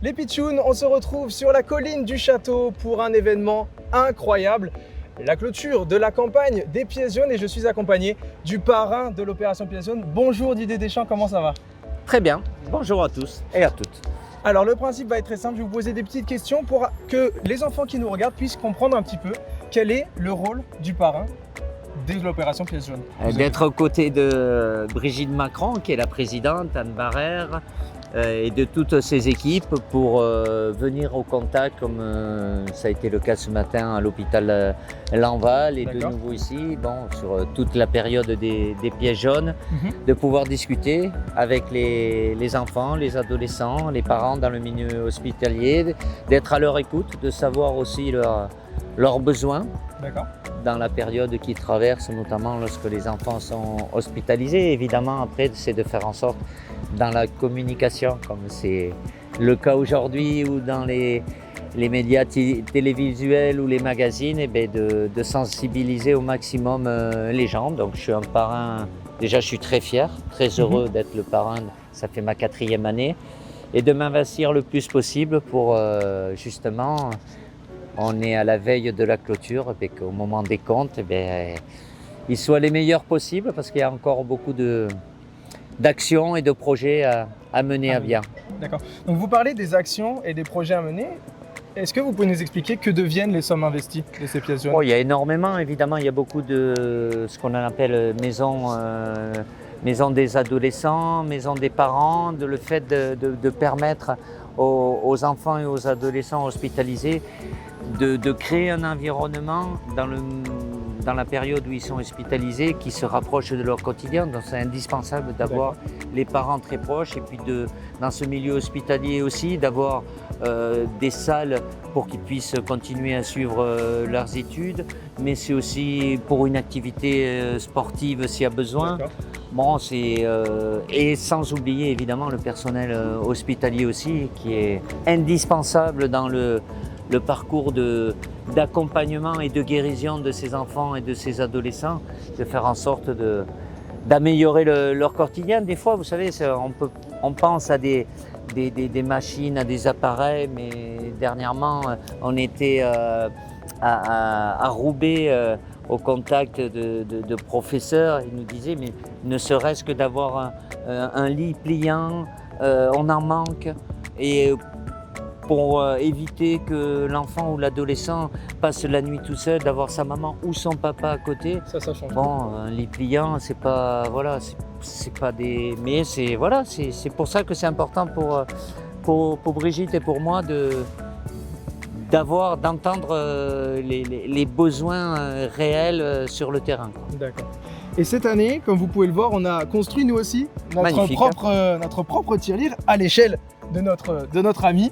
Les Pitchouns, on se retrouve sur la colline du château pour un événement incroyable. La clôture de la campagne des Pièces Jaunes et je suis accompagné du parrain de l'opération Pièces Jaunes. Bonjour Didier Deschamps, comment ça va? Très bien, bonjour à tous et à toutes. Alors le principe va être très simple, je vais vous poser des petites questions pour que les enfants qui nous regardent puissent comprendre un petit peu quel est le rôle du parrain de l'opération Pièces Jaunes. D'être aux côtés de Brigitte Macron, qui est la présidente, Anne Barrère, et de toutes ses équipes pour venir au contact, comme ça a été le cas ce matin à l'hôpital Lanval et de nouveau ici, sur toute la période des Pièces Jaunes, de pouvoir discuter avec les enfants, les adolescents, les parents dans le milieu hospitalier, d'être à leur écoute, de savoir aussi leurs besoins. Dans la période qu'ils traversent, notamment lorsque les enfants sont hospitalisés. Évidemment, après, c'est de faire en sorte, dans la communication, comme c'est le cas aujourd'hui, ou dans les médias télévisuels ou les magazines, de sensibiliser au maximum les gens. Donc je suis un parrain, déjà je suis très fier, très heureux d'être le parrain, ça fait ma 4e année, et de m'investir le plus possible pour justement... On est à la veille de la clôture, et qu'au moment des comptes, ils soient les meilleurs possibles parce qu'il y a encore beaucoup d'actions et de projets à mener à bien. D'accord. Donc vous parlez des actions et des projets à mener. Est-ce que vous pouvez nous expliquer que deviennent les sommes investies de ces Pièces Jaunes? Il y a énormément, évidemment, il y a beaucoup de ce qu'on appelle maison des adolescents, maison des parents, le fait de permettre aux enfants et aux adolescents hospitalisés de créer un environnement dans la période où ils sont hospitalisés qui se rapproche de leur quotidien. Donc c'est indispensable d'avoir les parents très proches et puis dans ce milieu hospitalier aussi d'avoir des salles pour qu'ils puissent continuer à suivre leurs études, mais c'est aussi pour une activité sportive s'il y a besoin. Et sans oublier évidemment le personnel hospitalier aussi qui est indispensable dans le parcours d'accompagnement et de guérison de ces enfants et de ces adolescents, de faire en sorte d'améliorer leur quotidien. Des fois, vous savez, on pense à des machines, à des appareils, mais dernièrement, on était à Roubaix au contact de professeurs. Ils nous disaient, mais ne serait-ce que d'avoir un lit pliant, on en manque. Et pour éviter que l'enfant ou l'adolescent passe la nuit tout seul, d'avoir sa maman ou son papa à côté. Ça change. Un lit pliant, c'est pas des... Mais c'est pour ça que c'est important pour Brigitte et pour moi d'entendre les besoins réels sur le terrain. D'accord. Et cette année, comme vous pouvez le voir, on a construit nous aussi notre propre tirelire à l'échelle de notre ami.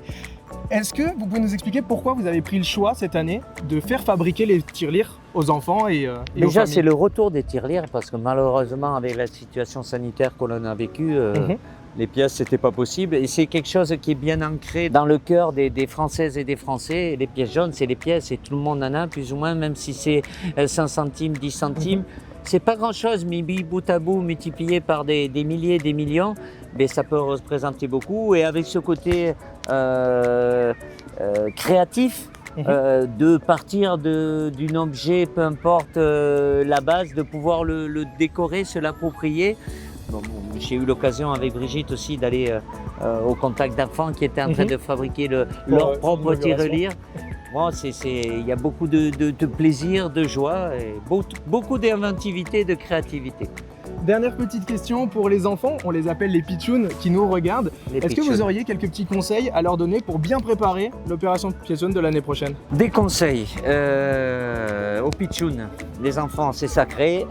Est-ce que vous pouvez nous expliquer pourquoi vous avez pris le choix cette année de faire fabriquer les tirelires aux enfants et aux familles? Déjà, c'est le retour des tirelires parce que malheureusement, avec la situation sanitaire que l'on a vécue, les pièces, c'était pas possible. Et c'est quelque chose qui est bien ancré dans le cœur des Françaises et des Français. Et les pièces jaunes, c'est les pièces et tout le monde en a plus ou moins, même si c'est 5 centimes, 10 centimes. C'est pas grand-chose, mais bout à bout, multiplié par des milliers, des millions, ça peut représenter beaucoup. Et avec ce côté créatif, de partir d'un objet, peu importe la base, de pouvoir le décorer, se l'approprier. J'ai eu l'occasion avec Brigitte aussi d'aller au contact d'enfants qui étaient en train de fabriquer leur propre tirelire. Il y a beaucoup de plaisir, de joie et beaucoup d'inventivité, de créativité. Dernière petite question pour les enfants, on les appelle les Pitchouns qui nous regardent. Est-ce que vous auriez quelques petits conseils à leur donner pour bien préparer l'opération Pièces Jaunes de l'année prochaine? Des conseils aux Pitchouns, les enfants c'est sacré,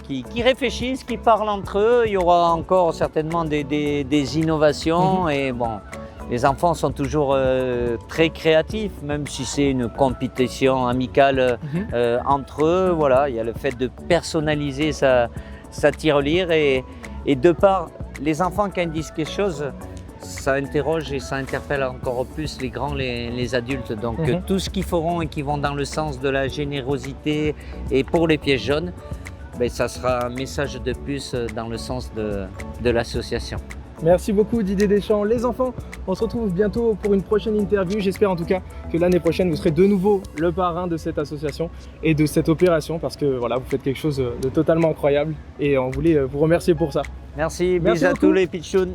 qui réfléchissent, qui parlent entre eux. Il y aura encore certainement des innovations et les enfants sont toujours très créatifs, même si c'est une compétition amicale entre eux. Il y a le fait de personnaliser sa tirelire et de par les enfants quand ils disent quelque chose, ça interroge et ça interpelle encore plus les grands, les adultes. Donc tout ce qu'ils feront et qui vont dans le sens de la générosité et pour les Pièces Jaunes, ça sera un message de plus dans le sens de l'association. Merci beaucoup Didier Deschamps. Les enfants, on se retrouve bientôt pour une prochaine interview. J'espère en tout cas que l'année prochaine, vous serez de nouveau le parrain de cette association et de cette opération parce que voilà, vous faites quelque chose de totalement incroyable et on voulait vous remercier pour ça. Merci bisous à tous les pitchouns.